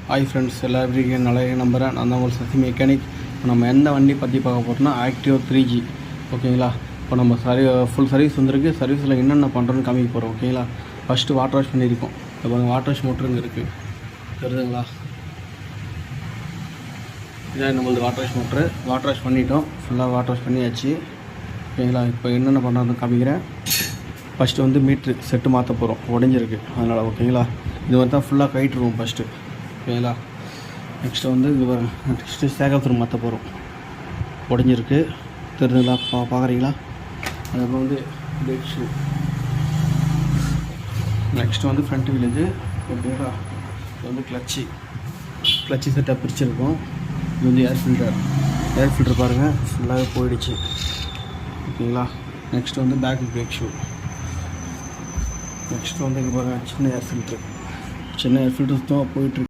Hi friends, எல்லாம் எப்படி இருக்கீங்க? நல்லா நம்புகிறேன். நான் தான் உங்களுக்கு சசி மெக்கானிக். இப்போ நம்ம எந்த வண்டி பற்றி பார்க்க போகிறோம்னா ஆக்டிவா 3G. ஓகேங்களா? இப்போ நம்ம ஃபுல் சர்வீஸ் வந்துருக்கு. சர்வீஸில் என்னென்ன பண்ணுறோன்னு காமிக்க போகிறோம். ஓகேங்களா? ஃபஸ்ட்டு வாட்டர் வாஷ் பண்ணியிருக்கோம். இப்போ வாட்டர் வாஷ் மோட்ரு இங்கே இருக்குது, தெரியுதுங்களா? இதான் நம்மளது water wash motor. Water wash பண்ணிட்டோம், ஃபுல்லாக வாட்டர் வாஷ் பண்ணியாச்சு. ஓகேங்களா? இப்போ என்னென்ன பண்ணுறதுன்னு காமிக்கிறேன். ஃபஸ்ட்டு வந்து மீட்ரு செட்டு மாற்ற போகிறோம், உடஞ்சிருக்கு அதனால். ஓகேங்களா? இது மாதிரி தான் ஃபுல்லாக கயிட்டுருவோம் ஃபஸ்ட்டு. ஓகேங்களா? நெக்ஸ்ட்டு வந்து நெக்ஸ்ட்டு சேகத்துரு மாற்ற போகிறோம், உடஞ்சிருக்கு, தெரிஞ்சுங்களா? பார்க்குறீங்களா? அதுக்கப்புறம் வந்து பிரேக் ஷூ. நெக்ஸ்ட்டு வந்து ஃப்ரண்ட் வீலேஜு. ஓகேங்களா? இது வந்து கிளச்சி செட்டாக பிரிச்சுருக்கோம். இது வந்து ஏர் ஃபில்டர் பாருங்கள், ஃபுல்லாகவே போயிடுச்சு. ஓகேங்களா? நெக்ஸ்ட்டு வந்து பேக் பிரேக் ஷூ. நெக்ஸ்ட்டு வந்து இங்கே பாருங்கள், சின்ன ஏர் ஃபில்ட்ரு சுத்தமாக போயிட்டுருக்கு.